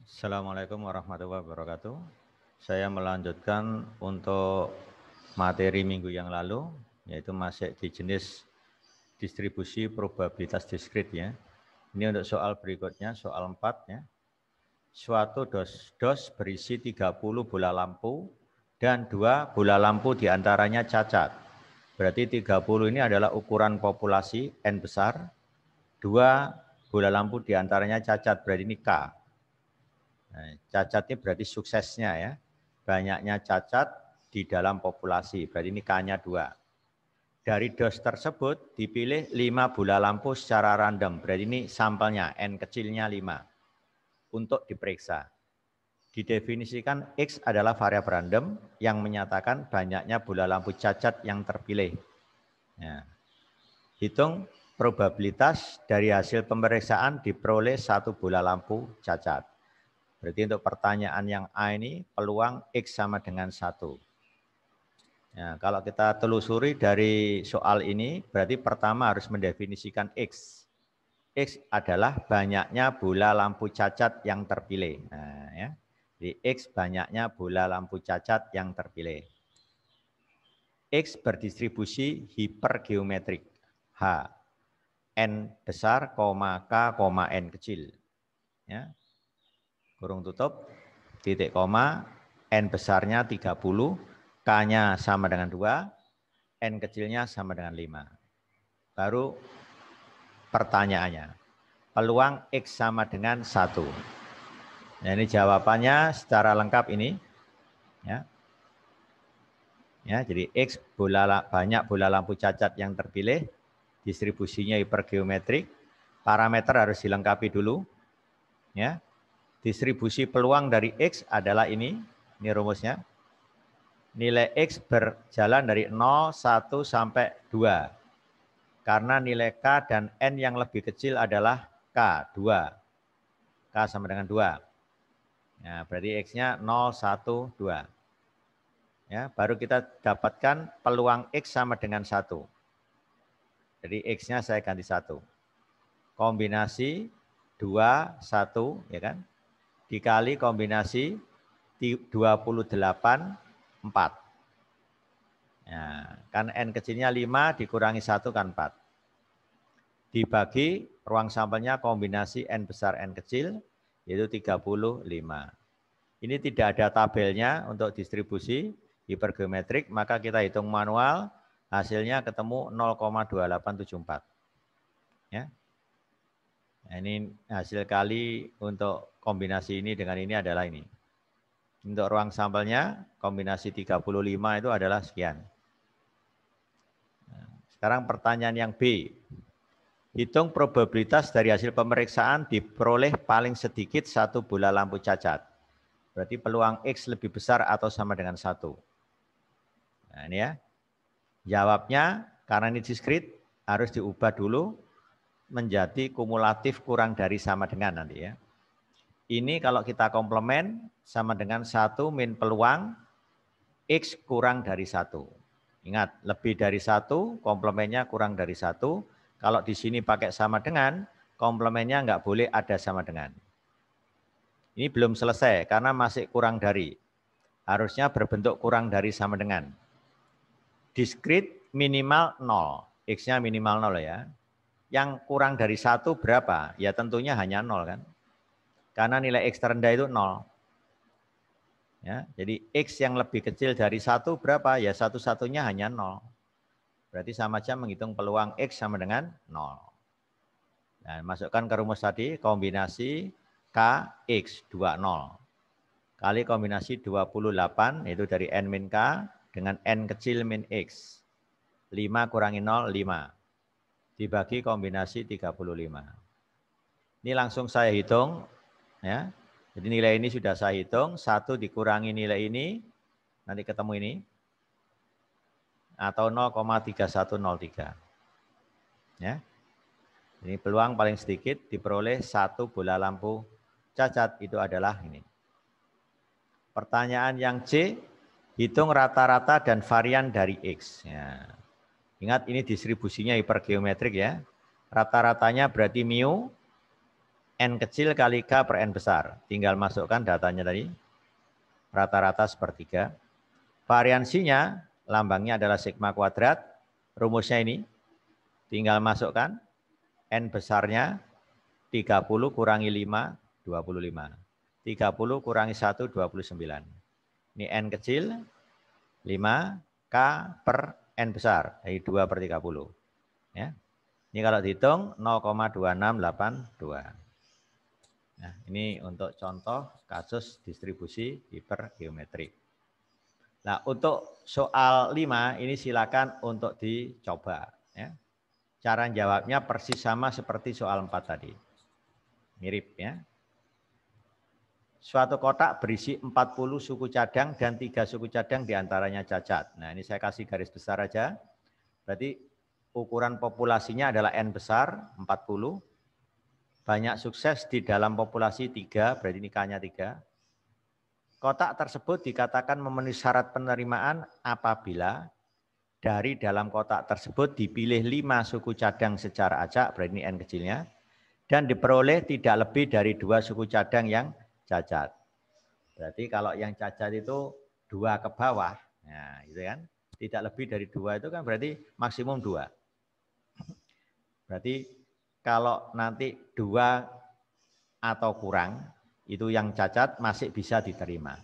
Assalamualaikum warahmatullahi wabarakatuh. Saya melanjutkan untuk materi minggu yang lalu, yaitu masih di jenis distribusi probabilitas diskrit ya. Ini untuk soal berikutnya, soal 4 ya. Suatu dos berisi 30 bola lampu dan 2 bola lampu diantaranya cacat. Berarti 30 ini adalah ukuran populasi N besar, 2 bola lampu diantaranya cacat, berarti ini K. Nah, cacat ini berarti suksesnya ya. Banyaknya cacat di dalam populasi, berarti ini K-nya 2. Dari dos tersebut dipilih 5 bola lampu secara random, berarti ini sampelnya, N kecilnya 5, untuk diperiksa. Didefinisikan X adalah variabel random yang menyatakan banyaknya bola lampu cacat yang terpilih. Nah, hitung probabilitas dari hasil pemeriksaan diperoleh 1 bola lampu cacat. Berarti untuk pertanyaan yang A ini peluang X sama dengan 1. Nah, kalau kita telusuri dari soal ini, berarti pertama harus mendefinisikan X. X adalah banyaknya bola lampu cacat yang terpilih. Nah, ya. Jadi X banyaknya bola lampu cacat yang terpilih. X berdistribusi hipergeometrik. H. N besar, K, N kecil. Ya. Kurung tutup, titik koma, N besarnya 30, K-nya sama dengan 2, N kecilnya sama dengan 5. Baru pertanyaannya, peluang X sama dengan 1. Nah, ini jawabannya secara lengkap ini. Ya, jadi X banyak bola lampu cacat yang terpilih, distribusinya hipergeometrik, parameter harus dilengkapi dulu. Ya, distribusi peluang dari X adalah ini rumusnya. Nilai X berjalan dari 0, 1, sampai 2. Karena nilai K dan N yang lebih kecil adalah K, 2. K sama dengan 2. Nah, berarti X-nya 0, 1, 2. Ya, baru kita dapatkan peluang X sama dengan 1. Jadi X-nya saya ganti 1. Kombinasi 2, 1, ya kan? Dikali kombinasi 28, 4. Ya, kan N kecilnya 5 dikurangi 1 kan 4. Dibagi ruang sampelnya kombinasi N besar N kecil, yaitu 35. Ini tidak ada tabelnya untuk distribusi hipergeometrik, maka kita hitung manual, hasilnya ketemu 0,2874. Ya. Nah, ini hasil kali untuk kombinasi ini dengan ini adalah ini. Untuk ruang sampelnya, kombinasi 35 itu adalah sekian. Nah, sekarang pertanyaan yang B. Hitung probabilitas dari hasil pemeriksaan diperoleh paling sedikit 1 bola lampu cacat. Berarti peluang X lebih besar atau sama dengan 1. Nah, ini ya. Jawabnya, karena ini diskrit, harus diubah dulu menjadi kumulatif kurang dari sama dengan nanti ya. Ini kalau kita komplement sama dengan 1 min peluang X kurang dari 1. Ingat, lebih dari 1, komplemennya kurang dari 1. Kalau di sini pakai sama dengan, komplemennya nggak boleh ada sama dengan. Ini belum selesai karena masih kurang dari. Harusnya berbentuk kurang dari sama dengan. Diskrit minimal 0. X-nya minimal 0 ya. Yang kurang dari 1 berapa? Ya tentunya hanya 0 kan. Karena nilai X terendah itu 0. Ya, jadi X yang lebih kecil dari 1 berapa? Ya satu-satunya hanya 0. Berarti sama aja menghitung peluang X sama dengan 0. Nah, masukkan ke rumus tadi, kombinasi K, X, 20. Kali kombinasi 28, itu dari N min K, dengan N kecil min X. 5 kurangi 0, 5. Dibagi kombinasi 35. Ini langsung saya hitung. Ya. Jadi nilai ini sudah saya hitung. 1 dikurangi nilai ini, nanti ketemu ini. Atau 0,3103. Ya. Ini peluang paling sedikit diperoleh 1 bola lampu cacat, itu adalah ini. Pertanyaan yang C, hitung rata-rata dan varian dari X. Ya. Ingat ini distribusinya hipergeometrik ya. Rata-ratanya berarti mu, N kecil kali K per N besar. Tinggal masukkan datanya tadi. Rata-rata sepertiga. Variansinya, lambangnya adalah sigma kuadrat. Rumusnya ini. Tinggal masukkan. N besarnya 30 kurangi 5, 25. 30 kurangi 1, 29. Ini N kecil, 5, K per N besar. Jadi 2 per 30. Ya. Ini kalau dihitung 0,2682. Nah, ini untuk contoh kasus distribusi hipergeometrik. Nah, untuk soal 5 ini silakan untuk dicoba. Ya. Cara jawabnya persis sama seperti soal 4 tadi. Mirip ya. Suatu kotak berisi 40 suku cadang dan 3 suku cadang diantaranya cacat. Nah, ini saya kasih garis besar aja. Berarti ukuran populasinya adalah N besar, 40. Banyak sukses di dalam populasi 3, berarti ini K-nya 3. Kotak tersebut dikatakan memenuhi syarat penerimaan apabila dari dalam kotak tersebut dipilih 5 suku cadang secara acak, berarti ini N kecilnya, dan diperoleh tidak lebih dari 2 suku cadang yang cacat. Berarti kalau yang cacat itu 2 ke bawah, nah gitu kan, tidak lebih dari 2 itu kan berarti maksimum 2. Berarti kalau nanti 2 atau kurang, itu yang cacat masih bisa diterima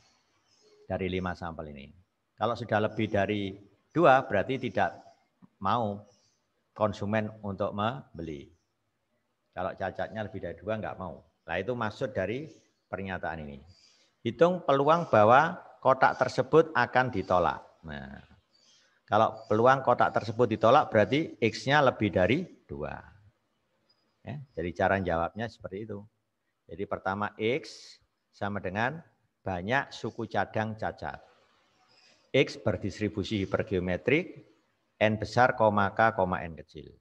dari 5 sampel ini. Kalau sudah lebih dari 2 berarti tidak mau konsumen untuk membeli. Kalau cacatnya lebih dari 2 enggak mau. Nah itu maksud dari pernyataan ini. Hitung peluang bahwa kotak tersebut akan ditolak. Nah, kalau peluang kotak tersebut ditolak berarti X-nya lebih dari 2. Ya, jadi cara jawabnya seperti itu. Jadi pertama X sama dengan banyak suku cadang cacat. X berdistribusi hipergeometrik, N besar, K, N kecil.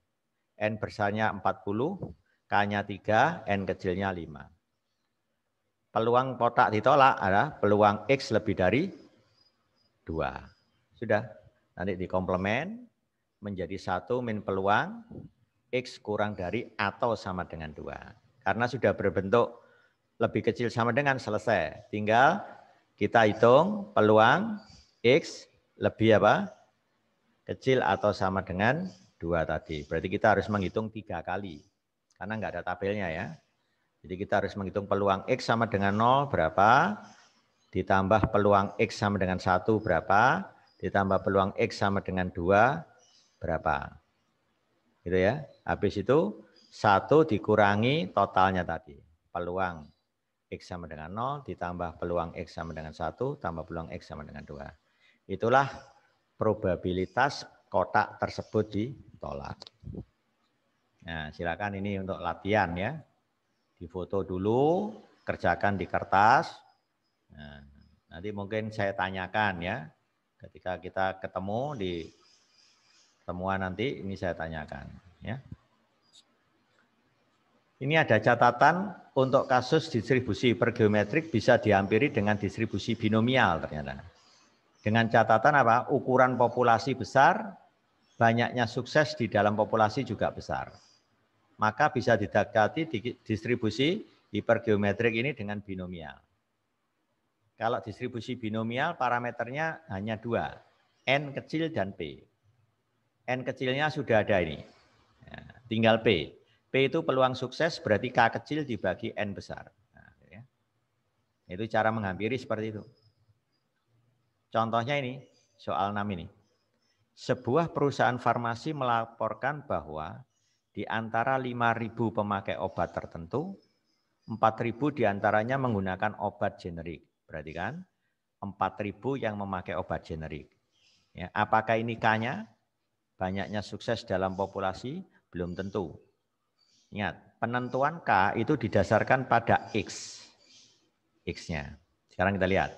N besarnya 40, K-nya 3, N kecilnya 5. Peluang kotak ditolak adalah peluang X lebih dari 2. Sudah, nanti dikomplement menjadi 1 min peluang X kurang dari atau sama dengan 2. Karena sudah berbentuk lebih kecil sama dengan selesai. Tinggal kita hitung peluang X lebih apa? Kecil atau sama dengan 2 tadi. Berarti kita harus menghitung 3 kali. Karena enggak ada tabelnya ya. Jadi kita harus menghitung peluang X sama dengan 0 berapa, ditambah peluang X sama dengan 1 berapa, ditambah peluang X sama dengan 2 berapa. Gitu ya. Habis itu 1 dikurangi totalnya tadi. Peluang X sama dengan 0 ditambah peluang X sama dengan 1 tambah peluang X sama dengan 2. Itulah probabilitas kotak tersebut ditolak. Nah, silakan ini untuk latihan ya. Difoto dulu, kerjakan di kertas. Nah, nanti mungkin saya tanyakan ya. Ketika kita ketemu di temuan nanti, ini saya tanyakan. Ya. Ini ada catatan untuk kasus distribusi hipergeometrik bisa dihampiri dengan distribusi binomial ternyata. Dengan catatan apa? Ukuran populasi besar, banyaknya sukses di dalam populasi juga besar. Maka bisa didekati distribusi hipergeometrik ini dengan binomial. Kalau distribusi binomial parameternya hanya 2, N kecil dan P. N kecilnya sudah ada ini, ya, tinggal P. P itu peluang sukses berarti K kecil dibagi N besar. Nah, ya. Itu cara menghampiri seperti itu. Contohnya ini, soal 6 ini. Sebuah perusahaan farmasi melaporkan bahwa di antara 5.000 pemakai obat tertentu, 4.000 diantaranya menggunakan obat generik. Berarti kan 4.000 yang memakai obat generik. Ya, apakah ini K-nya? Banyaknya sukses dalam populasi? Belum tentu. Ingat, penentuan K itu didasarkan pada X. X-nya. Sekarang kita lihat.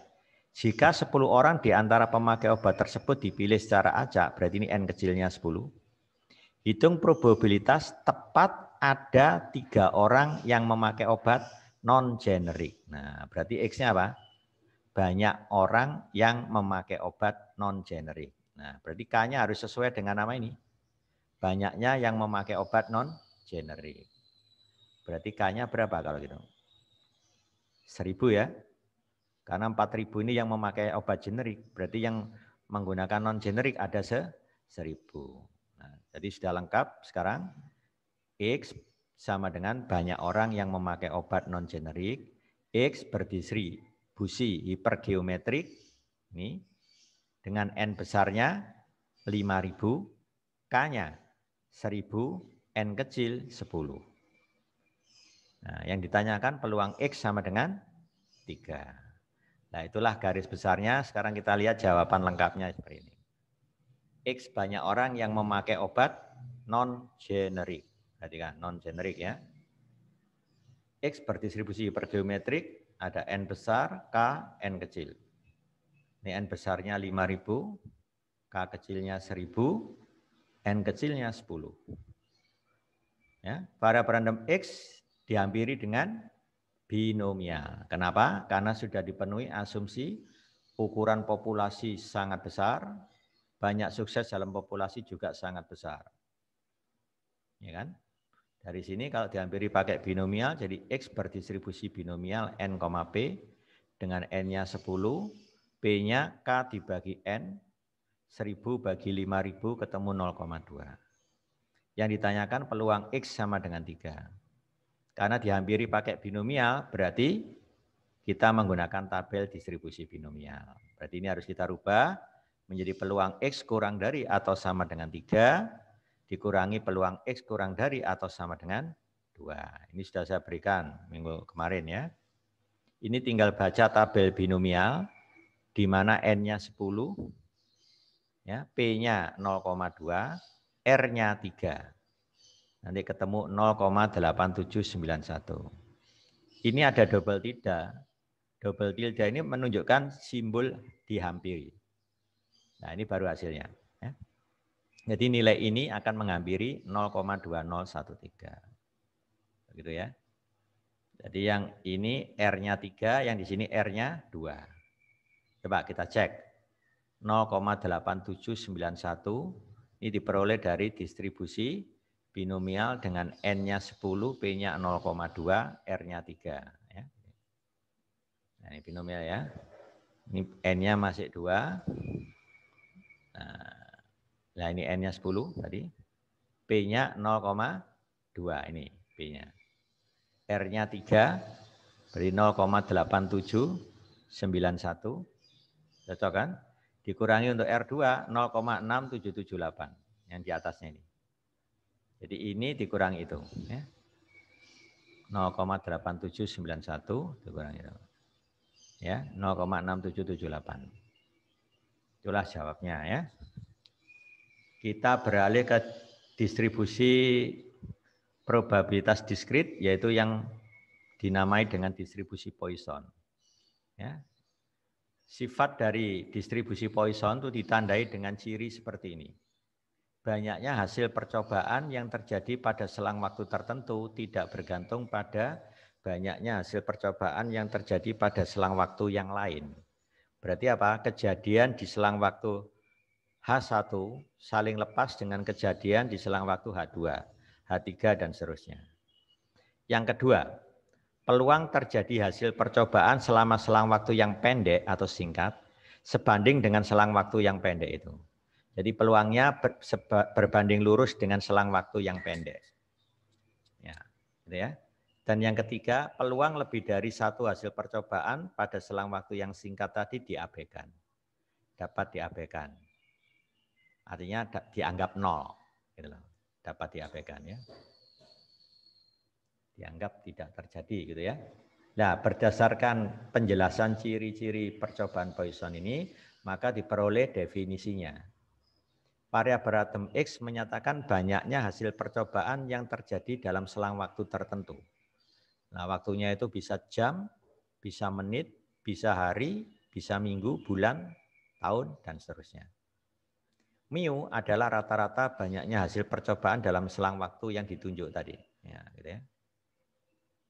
Jika 10 orang di antara pemakai obat tersebut dipilih secara acak, berarti ini N kecilnya 10. Hitung probabilitas tepat ada 3 orang yang memakai obat non-generik. Nah, berarti X-nya apa? Banyak orang yang memakai obat non-generik. Nah, berarti K-nya harus sesuai dengan nama ini. Banyaknya yang memakai obat non-generik. Berarti K-nya berapa kalau gitu? 1000 ya. Karena 4000 ini yang memakai obat generik. Berarti yang menggunakan non-generik ada 1000. Nah, jadi sudah lengkap sekarang. X sama dengan banyak orang yang memakai obat non-generik. X berdistribusi hipergeometrik. Ini dengan N besarnya 5000, K-nya 1000, N kecil 10. Nah, yang ditanyakan peluang X sama dengan 3. Nah, itulah garis besarnya. Sekarang kita lihat jawaban lengkapnya seperti ini. X banyak orang yang memakai obat non-generik. Perhatikan, non-generik ya. X berdistribusi hipergeometrik, ada N besar, K, N kecil. Ini N besarnya 5000, K kecilnya 1000, N kecilnya 10. Ya, variabel random X dihampiri dengan binomial. Kenapa? Karena sudah dipenuhi asumsi ukuran populasi sangat besar, banyak sukses dalam populasi juga sangat besar. Ya kan? Dari sini kalau dihampiri pakai binomial, jadi X berdistribusi binomial N, P dengan N-nya 10, P-nya K dibagi N, 1000 bagi 5000 ketemu 0,2. Yang ditanyakan peluang X sama dengan 3. Karena dihampiri pakai binomial, berarti kita menggunakan tabel distribusi binomial. Berarti ini harus kita rubah menjadi peluang X kurang dari atau sama dengan 3, dikurangi peluang X kurang dari atau sama dengan 2. Ini sudah saya berikan minggu kemarin ya. Ini tinggal baca tabel binomial, di mana N-nya 10, ya, P-nya 0,2, R-nya 3. Nanti ketemu 0,8791. Ini ada double tilde. Double tilde ini menunjukkan simbol dihampiri. Nah, ini baru hasilnya. Ya. Jadi nilai ini akan menghampiri 0,2013. Begitu ya. Jadi yang ini R-nya 3, yang di sini R-nya 2. Coba kita cek. 0,8791 ini diperoleh dari distribusi binomial dengan N-nya 10, P-nya 0,2, R-nya 3. Ya. Nah, ini binomial ya. Ini N-nya masih 2. Nah, ini N-nya 10 tadi. P-nya 0,2 ini P-nya. R-nya 3, berarti 0,8791. Cocok kan? Dikurangi untuk R2, 0,6778. Yang di atasnya ini. Jadi ini dikurangi itu. Ya. 0,8791 dikurangi itu. Ya, 0,6778. Itulah jawabnya ya. Kita beralih ke distribusi probabilitas diskrit, yaitu yang dinamai dengan distribusi Poisson. Ya. Sifat dari distribusi Poisson itu ditandai dengan ciri seperti ini. Banyaknya hasil percobaan yang terjadi pada selang waktu tertentu tidak bergantung pada banyaknya hasil percobaan yang terjadi pada selang waktu yang lain. Berarti apa? Kejadian di selang waktu H1 saling lepas dengan kejadian di selang waktu H2, H3, dan seterusnya. Yang kedua, peluang terjadi hasil percobaan selama selang waktu yang pendek atau singkat sebanding dengan selang waktu yang pendek itu. Jadi peluangnya berbanding lurus dengan selang waktu yang pendek. Ya, gitu ya. Dan yang ketiga, peluang lebih dari satu hasil percobaan pada selang waktu yang singkat tadi diabaikan. Dapat diabaikan. Artinya dianggap 0. Gitu loh. Dapat diabaikan ya. Dianggap tidak terjadi gitu ya. Nah, berdasarkan penjelasan ciri-ciri percobaan Poisson ini, maka diperoleh definisinya. Variabel random X menyatakan banyaknya hasil percobaan yang terjadi dalam selang waktu tertentu. Nah, waktunya itu bisa jam, bisa menit, bisa hari, bisa minggu, bulan, tahun, dan seterusnya. Mu adalah rata-rata banyaknya hasil percobaan dalam selang waktu yang ditunjuk tadi. Ya, gitu ya.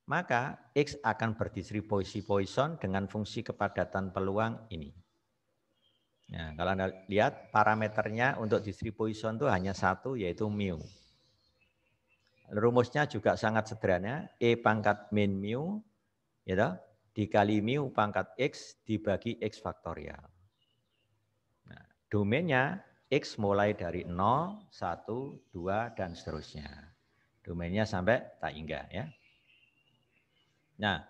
Maka X akan berdistribusi Poisson dengan fungsi kepadatan peluang ini. Nah, kalau Anda lihat parameternya untuk distribusi Poisson itu hanya satu, yaitu mu. rumusnya juga sangat sederhana. E pangkat min mu ya, dikali mu pangkat X dibagi X faktorial. Nah, domainnya X mulai dari 0, 1, 2, dan seterusnya. Domainnya sampai tak hingga ya. Nah,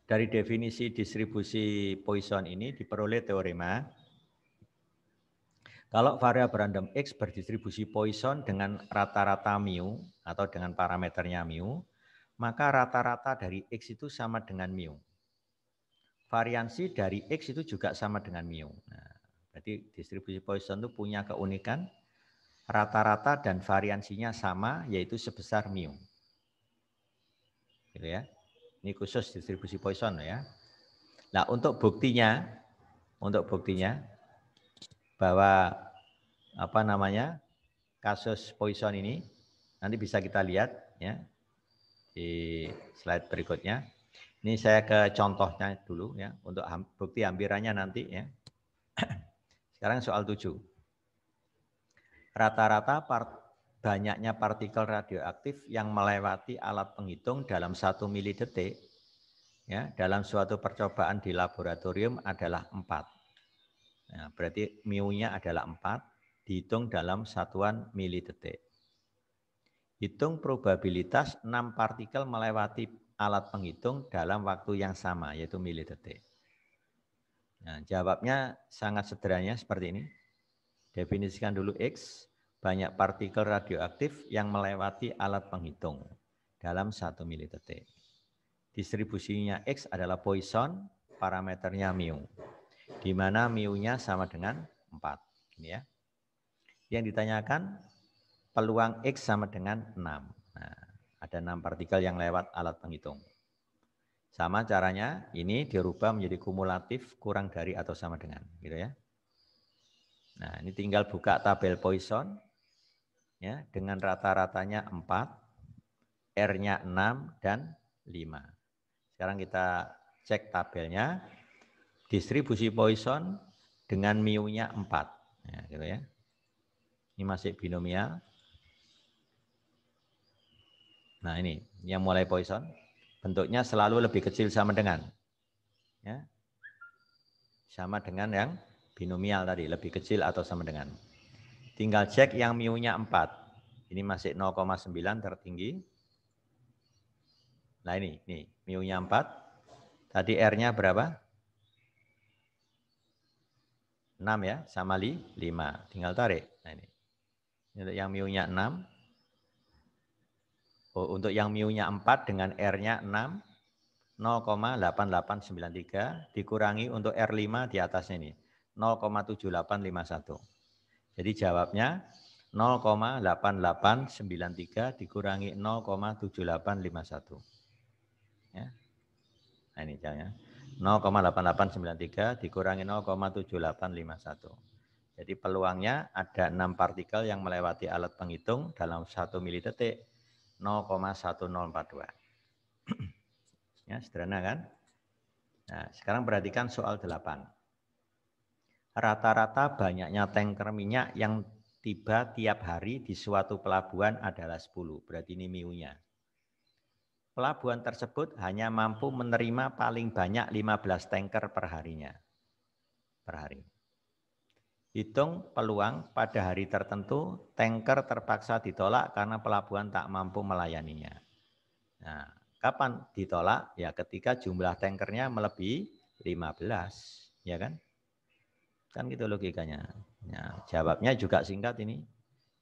dari definisi distribusi Poisson ini diperoleh teorema. Kalau variabel random X berdistribusi Poisson dengan rata-rata mu atau dengan parameternya mu, maka rata-rata dari X itu sama dengan mu. Variansi dari X itu juga sama dengan mu. Nah, berarti distribusi Poisson itu punya keunikan rata-rata dan variansinya sama, yaitu sebesar mu. Gitu ya. Ini khusus distribusi Poisson ya. Nah, untuk buktinya bahwa kasus Poisson ini nanti bisa kita lihat ya di slide berikutnya. Ini saya ke contohnya dulu ya untuk bukti hampirannya nanti ya. Sekarang soal 7. Rata-rata banyaknya partikel radioaktif yang melewati alat penghitung dalam 1 milidetik ya dalam suatu percobaan di laboratorium adalah 4. Nah, berarti mu-nya adalah 4, dihitung dalam satuan milidetik. Hitung probabilitas 6 partikel melewati alat penghitung dalam waktu yang sama, yaitu milidetik. Nah, jawabnya sangat sederhana seperti ini. Definisikan dulu X, banyak partikel radioaktif yang melewati alat penghitung dalam 1 milidetik. Distribusinya X adalah Poisson, parameternya mu. Di mana mu-nya sama dengan 4. Ini ya. Yang ditanyakan peluang X sama dengan 6. Nah, ada 6 partikel yang lewat alat penghitung. Sama caranya, ini dirubah menjadi kumulatif kurang dari atau sama dengan. Gitu ya. Nah, ini tinggal buka tabel Poisson. Ya, dengan rata-ratanya 4, R-nya 6, dan 5. Sekarang kita cek tabelnya. Distribusi Poisson dengan mu-nya 4. Ya, gitu ya. Ini masih binomial. Nah ini yang mulai Poisson. Bentuknya selalu lebih kecil sama dengan. Ya. Sama dengan yang binomial tadi. Lebih kecil atau sama dengan. Tinggal cek yang mu-nya 4. Ini masih 0,9 tertinggi. Nah ini mu-nya 4. Tadi R-nya berapa? 6 ya, sama 5. Tinggal tarik. Nah ini. Untuk yang mu-nya 6. Untuk yang mu-nya 4 dengan R-nya 6, 0,8893 dikurangi untuk R5 di atasnya ini, 0,7851. Jadi jawabnya 0,8893 dikurangi 0,7851. Ya. Nah ini caranya. 0,8893 dikurangi 0,7851. Jadi peluangnya ada 6 partikel yang melewati alat penghitung dalam 1 milidetik 0,1042. Ya, sederhana kan? Nah, sekarang perhatikan soal 8. Rata-rata banyaknya tanker minyak yang tiba tiap hari di suatu pelabuhan adalah 10. Berarti ini mu-nya. Pelabuhan tersebut hanya mampu menerima paling banyak 15 tanker per harinya. Per hari. Hitung peluang pada hari tertentu tanker terpaksa ditolak karena pelabuhan tak mampu melayaninya. Nah, kapan ditolak? Ya ketika jumlah tankernya melebihi 15, ya kan? Kan gitu logikanya. Nah, jawabnya juga singkat ini.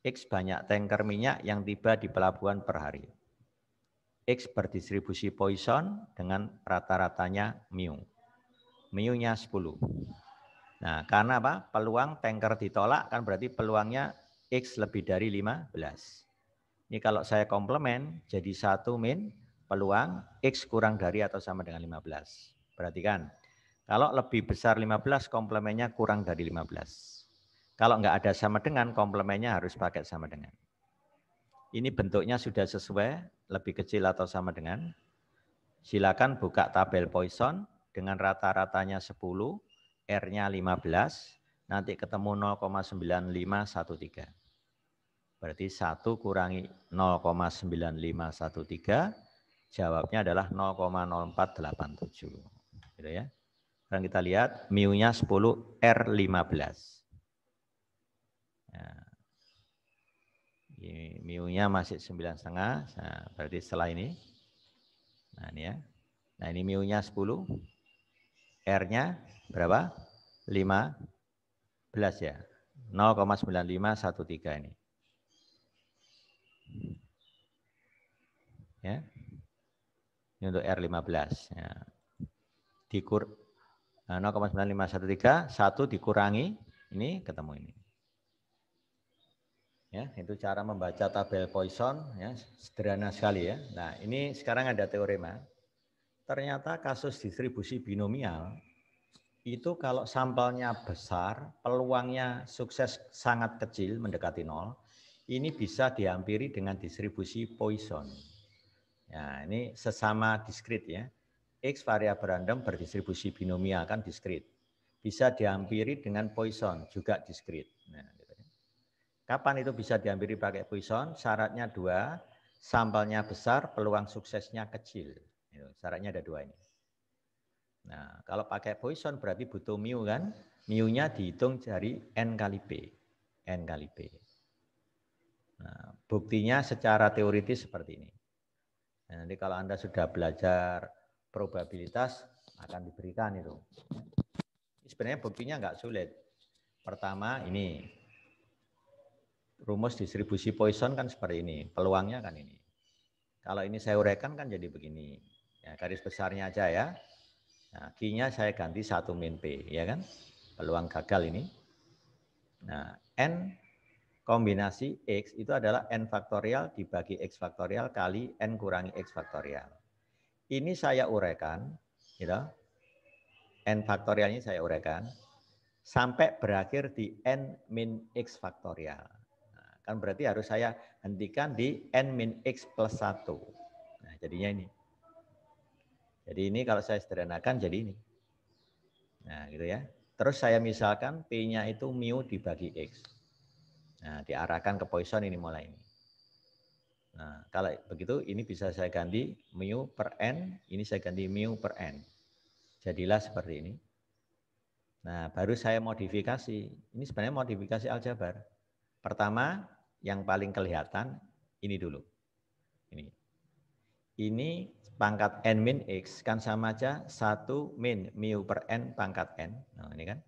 X banyak tanker minyak yang tiba di pelabuhan per hari. X berdistribusi Poisson dengan rata-ratanya mu. Mu-nya 10. Nah, karena apa? Peluang tanker ditolak kan berarti peluangnya X lebih dari 15. Ini kalau saya komplement jadi 1 min peluang X kurang dari atau sama dengan 15. Perhatikan, kalau lebih besar 15 komplemennya kurang dari 15. Kalau nggak ada sama dengan komplemennya harus pakai sama dengan. Ini bentuknya sudah sesuai, lebih kecil atau sama dengan. Silakan buka tabel Poisson dengan rata-ratanya 10, R-nya 15, nanti ketemu 0,9513. Berarti 1 kurangi 0,9513, jawabnya adalah 0,0487. Gitu ya. Sekarang kita lihat, mu-nya 10 R15. Ya. Mu-nya masih 9,5, nah, berarti setelah ini. Nah ini ya. Nah ini mu-nya 10, R-nya berapa? 15 ya. 0,9513 ini. Ya. Ini untuk R15. Ya. 0,9513, 1 dikurangi, ini ketemu ini. Ya, itu cara membaca tabel Poisson, ya, sederhana sekali ya. Nah, ini sekarang ada teorema. Ternyata kasus distribusi binomial itu kalau sampelnya besar, peluangnya sukses sangat kecil, mendekati 0, ini bisa dihampiri dengan distribusi Poisson. Ya, ini sesama diskrit ya. X variabel random berdistribusi binomial kan diskrit. Bisa dihampiri dengan Poisson, juga diskrit. Nah, gitu ya. Kapan itu bisa dihampiri pakai Poisson? Syaratnya 2, sampelnya besar, peluang suksesnya kecil. Syaratnya ada 2 ini. Nah, kalau pakai Poisson berarti butuh mu kan? Mu-nya dihitung dari N kali P. N kali P. Nah, buktinya secara teoritis seperti ini. Nah, nanti kalau Anda sudah belajar probabilitas akan diberikan itu. Sebenarnya buktinya nggak sulit. Pertama ini, rumus distribusi Poisson kan seperti ini. Peluangnya kan ini. Kalau ini saya uraikan kan jadi begini. Ya, garis besarnya aja ya. Nah, Q-nya saya ganti 1 min P, ya kan? Peluang gagal ini. Nah, N kombinasi X itu adalah N faktorial dibagi X faktorial kali N kurangi X faktorial. Ini saya uraikan, gitu. N faktorial ini saya uraikan, sampai berakhir di N min X faktorial. Nah, kan berarti harus saya hentikan di N min X plus 1. Nah, jadinya ini. Jadi ini kalau saya sederhanakan jadi ini. Nah, gitu ya. Terus saya misalkan P-nya itu mu dibagi X. Nah, diarahkan ke Poisson ini mulai ini. Nah, kalau begitu ini bisa saya ganti mu per N, ini saya ganti mu per N. Jadilah seperti ini. Nah, baru saya modifikasi. Ini sebenarnya modifikasi aljabar. Pertama, yang paling kelihatan ini dulu. Ini pangkat N min X kan sama aja 1 min mu per N pangkat N. Nah, ini kan.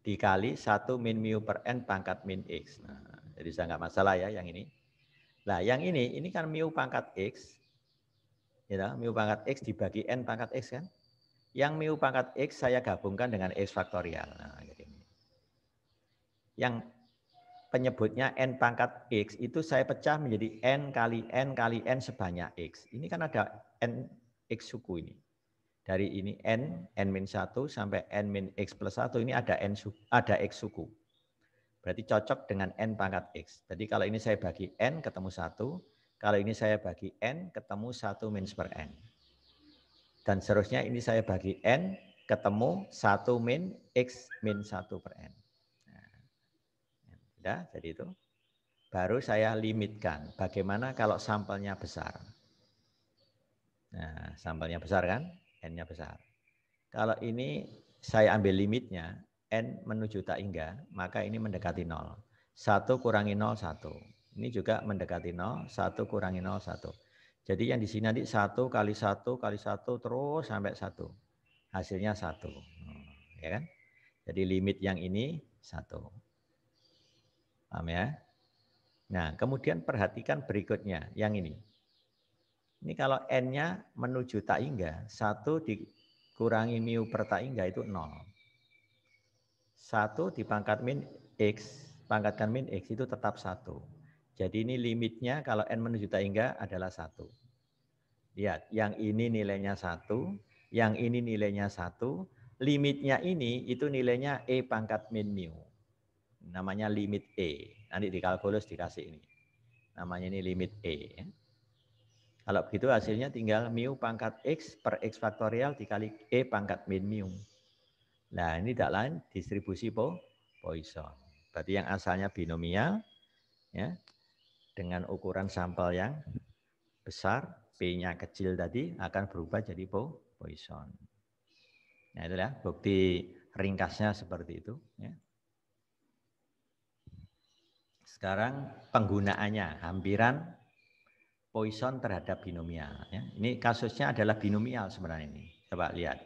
Dikali 1 min mu per N pangkat min X. Nah, jadi saya nggak masalah ya yang ini. Nah, yang ini kan mu pangkat X. Ya, mu pangkat X dibagi N pangkat X kan. Yang mu pangkat X saya gabungkan dengan X faktorial. Nah, jadi ini. Yang penyebutnya N pangkat X itu saya pecah menjadi N kali N sebanyak X. Ini kan ada N X suku ini. Dari ini N-1 sampai N-X plus 1 ini ada X suku. Berarti cocok dengan N pangkat X. Jadi kalau ini saya bagi N ketemu 1, kalau ini saya bagi N ketemu 1 min per N. Dan seterusnya ini saya bagi N ketemu 1 min X min 1 per N. Nah, jadi itu. Baru saya limitkan. Bagaimana kalau sampelnya besar? Nah, sampelnya besar kan? N-nya besar. Kalau ini saya ambil limitnya, N menuju tak hingga, maka ini mendekati 0. 1 kurangi 0, 1. Ini juga mendekati 0, 1 kurangi 0, 1. Jadi yang di sini nanti 1 kali 1 kali 1 terus sampai 1. Hasilnya 1. Ya kan? Jadi limit yang ini 1. Paham ya? Nah, kemudian perhatikan berikutnya, yang ini. Ini kalau N-nya menuju tak hingga, 1 dikurangi mu per tak hingga itu 0. 1 dipangkat min X, pangkatkan min X itu tetap 1. Jadi ini limitnya kalau N menuju tak hingga adalah 1. Lihat, yang ini nilainya 1, yang ini nilainya 1, limitnya ini itu nilainya E pangkat min mu. Namanya limit E. Nanti di kalkulus dikasih ini. Namanya ini limit E. Kalau begitu hasilnya tinggal mu pangkat X per X faktorial dikali E pangkat min mu. Nah ini tidak lain distribusi Poisson. Berarti yang asalnya binomial ya, dengan ukuran sampel yang besar, P-nya kecil tadi akan berubah jadi Poisson. Nah, itulah bukti ringkasnya seperti itu. Ya. Sekarang penggunaannya, hampiran Poisson terhadap binomial. Ya. Ini kasusnya adalah binomial sebenarnya ini. Coba lihat.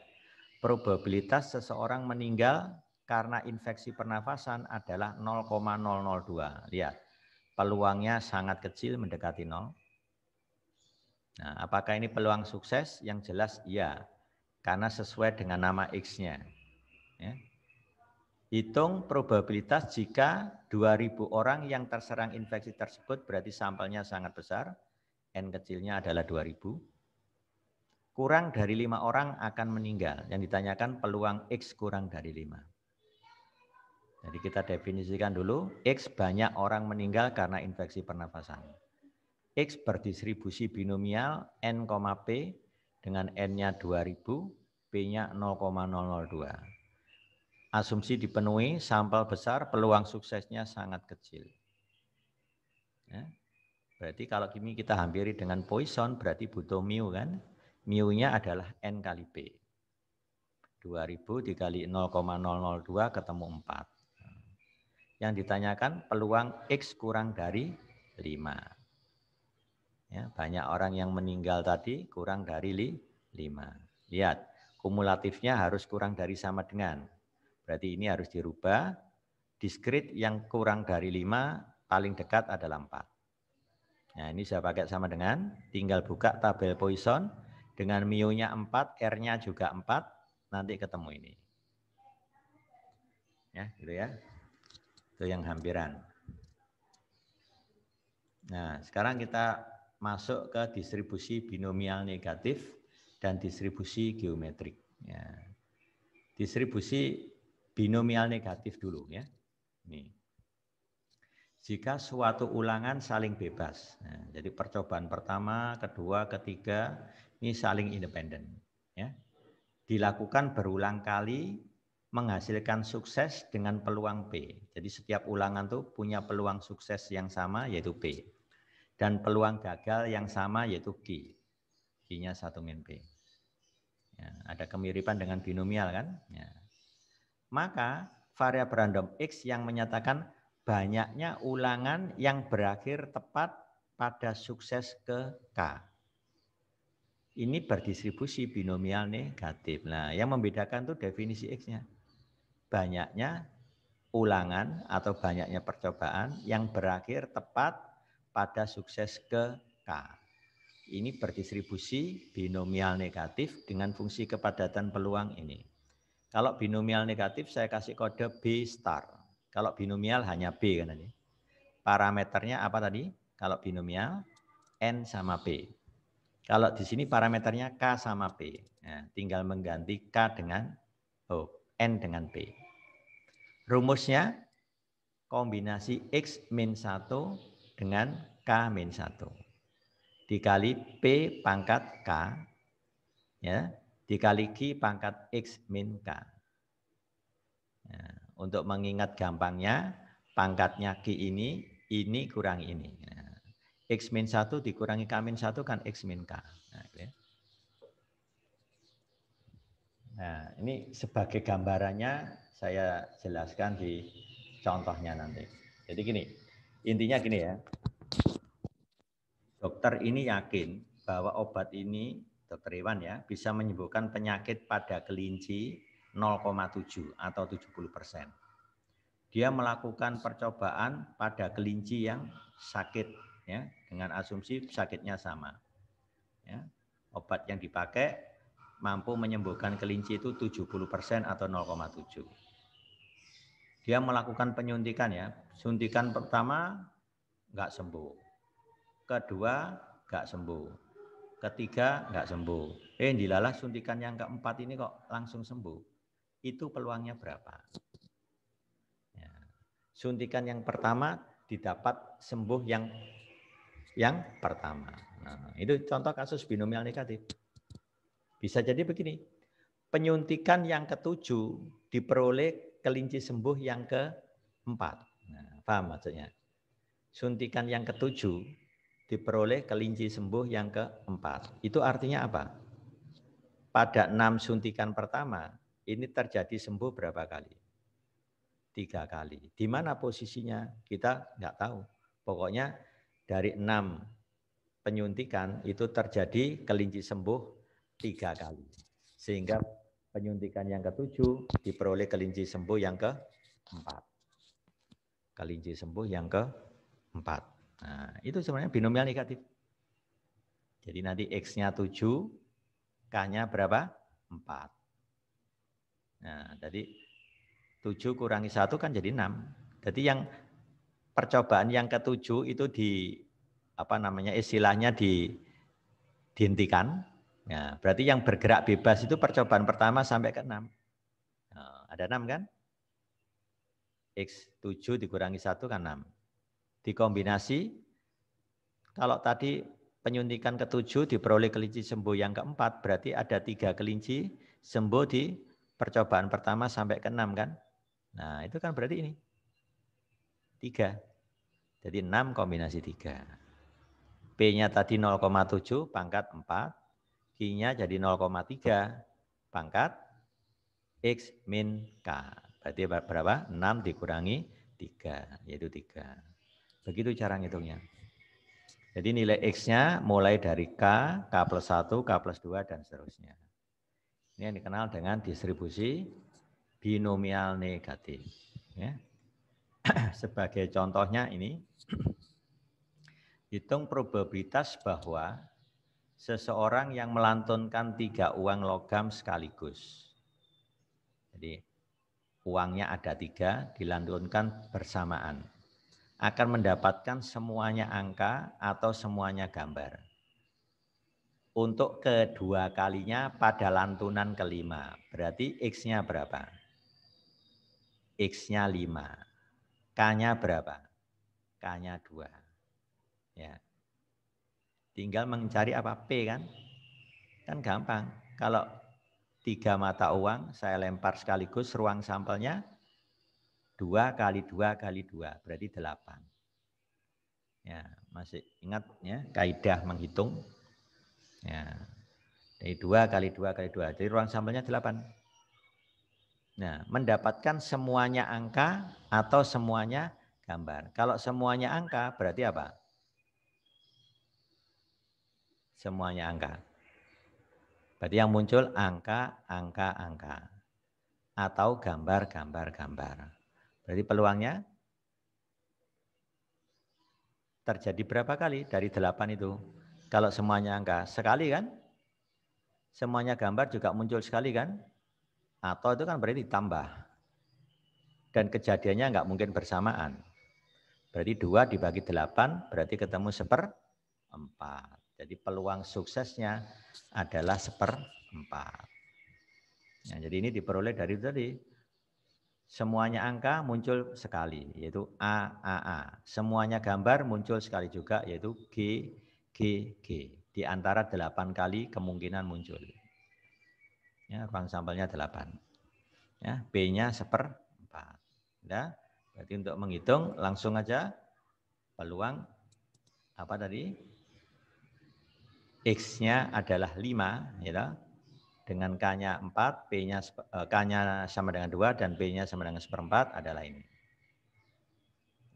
Probabilitas seseorang meninggal karena infeksi pernafasan adalah 0,002. Lihat, peluangnya sangat kecil mendekati 0. Nah, apakah ini peluang sukses? Yang jelas iya, karena sesuai dengan nama X-nya. Ya. Hitung probabilitas jika 2.000 orang yang terserang infeksi tersebut, berarti sampelnya sangat besar, N kecilnya adalah 2.000. Kurang dari 5 orang akan meninggal. Yang ditanyakan peluang X kurang dari 5. Jadi kita definisikan dulu, X banyak orang meninggal karena infeksi pernafasan. X berdistribusi binomial N, P dengan N-nya 2000, P-nya 0,002. Asumsi dipenuhi, sampel besar, peluang suksesnya sangat kecil. Ya. Berarti kalau ini kita hampiri dengan Poisson, berarti butuh mu kan? Mu-nya adalah N kali P. 2000 dikali 0,002 ketemu 4. Yang ditanyakan peluang X kurang dari 5. Ya, banyak orang yang meninggal tadi kurang dari 5. Lihat, kumulatifnya harus kurang dari sama dengan. Berarti ini harus dirubah. Diskrit yang kurang dari 5, paling dekat adalah 4. Nah, ini saya pakai sama dengan, tinggal buka tabel Poisson, dengan mu-nya 4, R-nya juga 4, nanti ketemu ini. Ya, gitu ya. Itu yang hampiran. Nah, sekarang kita masuk ke distribusi binomial negatif dan distribusi geometrik. Ya. Distribusi binomial negatif dulu ya. Ini. Jika suatu ulangan saling bebas, nah, jadi percobaan pertama, kedua, ketiga, ini saling independen. Ya. Dilakukan berulang kali, menghasilkan sukses dengan peluang P. Jadi setiap ulangan tuh punya peluang sukses yang sama yaitu P. Dan peluang gagal yang sama yaitu Q. Q-nya 1 min P. Ya, ada kemiripan dengan binomial kan? Ya. Maka variabel random X yang menyatakan banyaknya ulangan yang berakhir tepat pada sukses ke K. Ini berdistribusi binomial negatif. Nah, yang membedakan itu definisi X-nya. Banyaknya ulangan atau banyaknya percobaan yang berakhir tepat pada sukses ke K. Ini berdistribusi binomial negatif dengan fungsi kepadatan peluang ini. Kalau binomial negatif saya kasih kode B star. Kalau binomial hanya B kan tadi. Parameternya apa tadi? Kalau binomial N sama P. Kalau di sini parameternya K sama P. Nah, tinggal mengganti K dengan N dengan P. Rumusnya kombinasi X min 1 dengan K min 1. Dikali P pangkat K, ya, dikali Q pangkat X min K. Ya, untuk mengingat gampangnya, pangkatnya Q ini kurang ini. Ya. X min 1 dikurangi K min 1 kan X min K. Nah, ya. Nah, ini sebagai gambarannya saya jelaskan di contohnya nanti. Jadi gini, intinya gini ya. Dokter ini yakin bahwa obat ini, dokter Iwan ya, bisa menyembuhkan penyakit pada kelinci 0,7 atau 70%. Dia melakukan percobaan pada kelinci yang sakit ya, dengan asumsi sakitnya sama. Ya. Obat yang dipakai mampu menyembuhkan kelinci itu 70% atau 0,7. Dia melakukan penyuntikan ya. Suntikan pertama enggak sembuh. Kedua enggak sembuh. Ketiga enggak sembuh. Dilalah suntikan yang keempat ini kok langsung sembuh. Itu peluangnya berapa? Ya. Suntikan yang pertama didapat sembuh yang pertama. Nah, itu contoh kasus binomial negatif. Bisa jadi begini, penyuntikan yang ketujuh diperoleh kelinci sembuh yang keempat. Nah, paham maksudnya? suntikan yang ketujuh diperoleh kelinci sembuh yang keempat. Itu artinya apa? Pada 6 suntikan pertama, ini terjadi sembuh berapa kali? 3 kali. Di mana posisinya? Kita nggak tahu. Pokoknya dari 6 penyuntikan itu terjadi kelinci sembuh 3 kali. Sehingga penyuntikan yang ketujuh diperoleh kelinci sembuh yang keempat. Kelinci sembuh yang keempat. Nah, itu sebenarnya binomial negatif. Jadi nanti X-nya 7, K-nya berapa? 4. Nah, tadi 7 kurangi 1 kan jadi 6. Jadi yang percobaan yang ketujuh itu istilahnya dihentikan. Ya, berarti yang bergerak bebas itu percobaan pertama sampai ke 6. Nah, ada 6 kan? X7 dikurangi 1 kan 6. Dikombinasi, kalau tadi penyuntikan ketujuh diperoleh kelinci sembuh yang keempat, berarti ada 3 kelinci sembuh di percobaan pertama sampai ke 6 kan? Nah, itu kan berarti ini 3. Jadi 6 kombinasi 3. P-nya tadi 0,7 pangkat 4, Q-nya jadi 0,3 pangkat X min K. Berarti berapa? 6 dikurangi 3, yaitu 3. Begitu cara ngitungnya. Jadi nilai X-nya mulai dari K, K plus 1, K plus 2, dan seterusnya. Ini yang dikenal dengan distribusi binomial negatif. Ya. Sebagai contohnya ini, hitung probabilitas bahwa seseorang yang melantunkan 3 uang logam sekaligus. Jadi uangnya ada 3, dilantunkan bersamaan. Akan mendapatkan semuanya angka atau semuanya gambar. Untuk kedua kalinya pada lantunan kelima. Berarti X-nya berapa? X-nya 5. K-nya berapa? K-nya 2. Ya. Tinggal mencari apa? P kan? Kan gampang. Kalau 3 mata uang saya lempar sekaligus, ruang sampelnya 2 kali 2 kali 2. Berarti 8. Ya, masih ingat ya kaidah menghitung? Ya. Dari 2 kali 2 kali 2. Jadi ruang sampelnya 8. Nah, mendapatkan semuanya angka atau semuanya gambar. Kalau semuanya angka berarti apa? Semuanya angka. Berarti yang muncul angka, angka, angka. Atau gambar, gambar, gambar. Berarti peluangnya terjadi berapa kali dari 8 itu? Kalau semuanya angka, sekali kan? Semuanya gambar juga muncul sekali kan? Atau itu kan berarti ditambah. Dan kejadiannya nggak mungkin bersamaan. Berarti 2 dibagi 8 berarti ketemu 1/4. Jadi peluang suksesnya adalah 1/4. Nah, jadi ini diperoleh dari tadi. Semuanya angka muncul sekali, yaitu A, A, A. Semuanya gambar muncul sekali juga, yaitu G, G, G. Di antara 8 kali kemungkinan muncul. Ya, ruang sampelnya 8. Ya, B-nya 1/4. Ya, berarti untuk menghitung langsung aja peluang apa tadi? X-nya adalah 5, ya, dengan K-nya 4, K-nya sama dengan 2, dan B-nya sama dengan 1/4 adalah ini.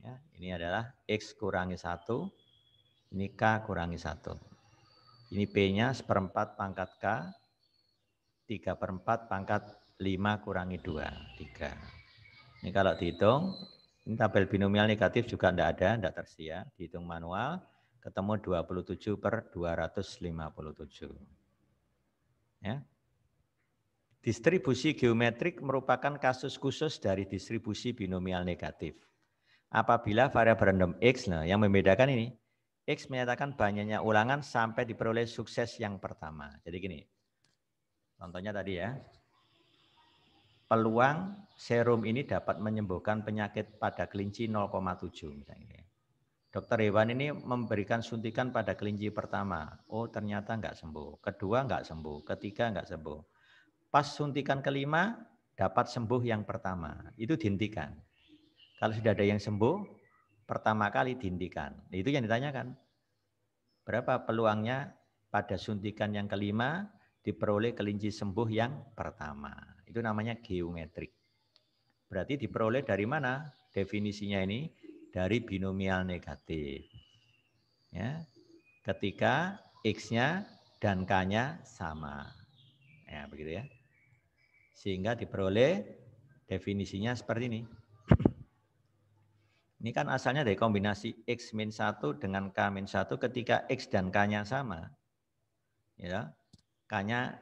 Ya, ini adalah X kurangi 1, ini K kurangi 1. Ini P-nya 1/4 pangkat K, 3/4 pangkat 5 kurangi 2, 3. Ini kalau dihitung, ini tabel binomial negatif juga tidak tersedia, dihitung manual, ketemu 27/257. Ya. Distribusi geometrik merupakan kasus khusus dari distribusi binomial negatif. Apabila variabel random X, nah yang membedakan ini, X menyatakan banyaknya ulangan sampai diperoleh sukses yang pertama. Jadi gini, contohnya tadi ya, peluang serum ini dapat menyembuhkan penyakit pada kelinci 0,7 misalnya. Dokter hewan ini memberikan suntikan pada kelinci pertama. Oh ternyata nggak sembuh. Kedua nggak sembuh. Ketiga nggak sembuh. Pas suntikan kelima dapat sembuh yang pertama. Itu dihentikan. Kalau sudah ada yang sembuh, pertama kali dihentikan. Itu yang ditanyakan. Berapa peluangnya pada suntikan yang kelima diperoleh kelinci sembuh yang pertama. Itu namanya geometrik. Berarti diperoleh dari mana? Definisinya ini dari binomial negatif. Ya, ketika X-nya dan K-nya sama. Ya, begitu ya. Sehingga diperoleh definisinya seperti ini. Ini kan asalnya dari kombinasi X-1 dengan K-1 ketika X dan K-nya sama. Ya, K-nya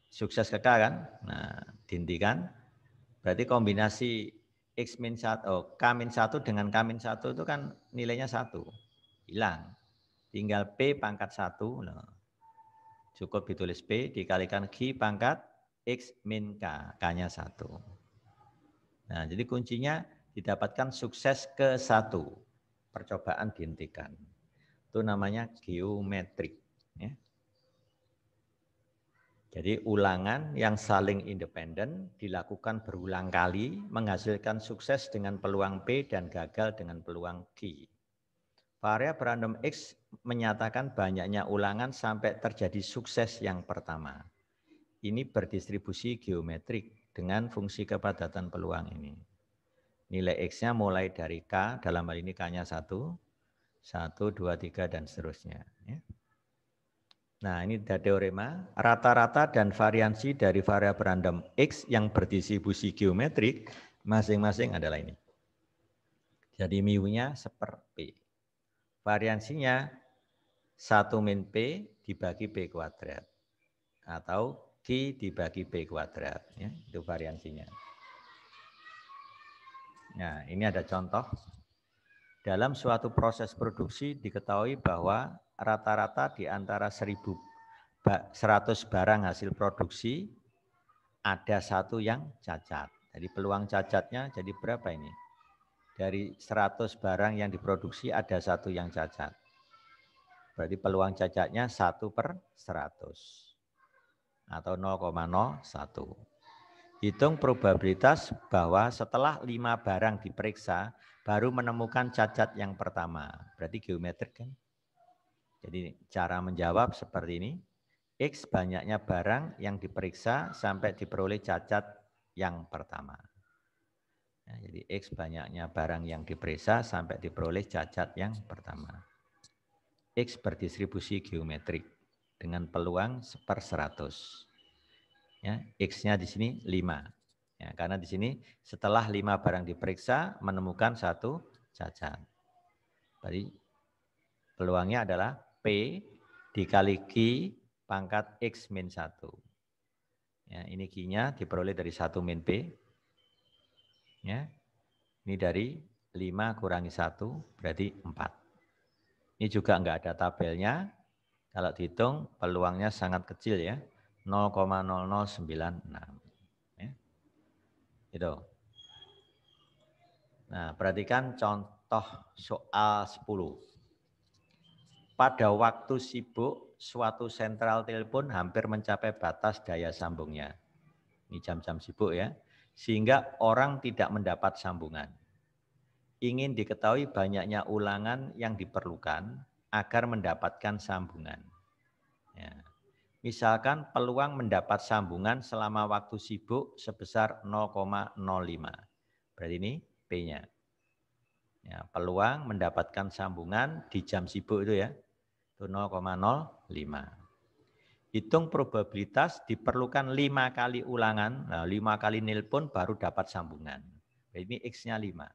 sukses ke K kan? Nah, dihentikan. Berarti kombinasi K-1 dengan K-1 itu kan nilainya 1. Hilang. Tinggal P pangkat 1. Nah, cukup ditulis P dikalikan Q pangkat X min K. K-nya 1. Nah, jadi kuncinya didapatkan sukses ke 1. Percobaan dihentikan. Itu namanya geometrik. Ya. Jadi ulangan yang saling independen dilakukan berulang kali menghasilkan sukses dengan peluang P dan gagal dengan peluang Q. Variabel random X menyatakan banyaknya ulangan sampai terjadi sukses yang pertama. Ini berdistribusi geometrik dengan fungsi kepadatan peluang ini. Nilai X-nya mulai dari K, dalam hal ini K-nya 1, 1, 2, 3, dan seterusnya. Nah, ini ada teorema, rata-rata dan variansi dari variabel random X yang berdistribusi geometrik masing-masing adalah ini. Jadi mu-nya seper P. Variansinya 1 min P dibagi P kuadrat. Atau Q dibagi P kuadrat. Ya, itu variansinya. Nah, ini ada contoh. Dalam suatu proses produksi diketahui bahwa rata-rata di antara 100 barang hasil produksi ada 1 yang cacat. Jadi peluang cacatnya jadi berapa ini? Dari 100 barang yang diproduksi ada 1 yang cacat. Berarti peluang cacatnya 1/100 atau 0,01. Hitung probabilitas bahwa setelah 5 barang diperiksa baru menemukan cacat yang pertama. Berarti geometrik kan? Jadi cara menjawab seperti ini. X banyaknya barang yang diperiksa sampai diperoleh cacat yang pertama. Nah, jadi X banyaknya barang yang diperiksa sampai diperoleh cacat yang pertama. X berdistribusi geometrik dengan peluang 1/100. Ya, X-nya di sini 5. Ya, karena di sini setelah 5 barang diperiksa menemukan 1 cacat. Jadi peluangnya adalah P dikali Q pangkat X min 1. Ya, ini Q-nya diperoleh dari 1 min P. Ya, ini dari 5 kurangi 1 berarti 4. Ini juga enggak ada tabelnya. Kalau dihitung peluangnya sangat kecil ya. 0,0096. Ya. Itu. Nah, perhatikan contoh soal 10. Pada waktu sibuk, suatu sentral telepon hampir mencapai batas daya sambungnya. Ini jam-jam sibuk ya. Sehingga orang tidak mendapat sambungan. Ingin diketahui banyaknya ulangan yang diperlukan agar mendapatkan sambungan. Ya. Misalkan peluang mendapat sambungan selama waktu sibuk sebesar 0,05. Berarti ini P-nya. Ya, peluang mendapatkan sambungan di jam sibuk itu ya, itu 0,05. Hitung probabilitas diperlukan 5 kali ulangan, nah 5 kali nelpon baru dapat sambungan. Ini X-nya 5.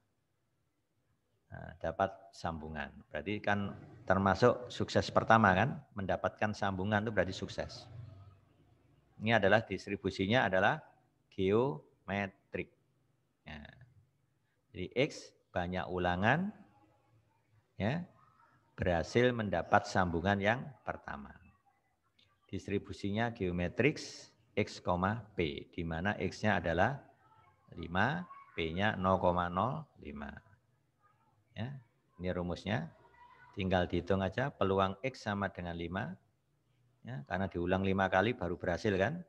Nah, dapat sambungan. Berarti kan termasuk sukses pertama kan, mendapatkan sambungan itu berarti sukses. Ini adalah distribusinya adalah geometrik. Ya. Jadi X banyak ulangan, ya, berhasil mendapat sambungan yang pertama. Distribusinya geometrik X, P, di mana X-nya adalah 5, P-nya 0,05. Ya, ini rumusnya. Tinggal dihitung aja peluang X sama dengan 5. Ya, karena diulang 5 kali baru berhasil kan.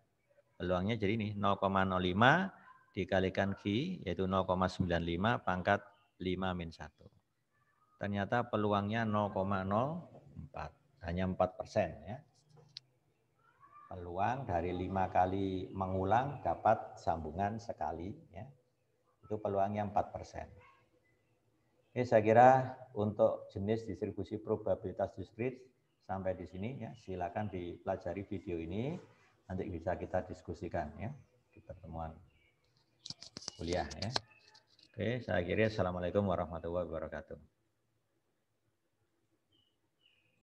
Peluangnya jadi ini 0,05 dikalikan Q yaitu 0,95 pangkat 5-1. Ternyata peluangnya 0,04, hanya 4% ya. Peluang dari 5 kali mengulang dapat sambungan sekali ya. Itu peluangnya 4%. Oke, saya kira untuk jenis distribusi probabilitas diskrit sampai di sini ya. Silakan dipelajari video ini, nanti bisa kita diskusikan ya di pertemuan kuliah ya. Oke, saya kira assalamualaikum warahmatullahi wabarakatuh.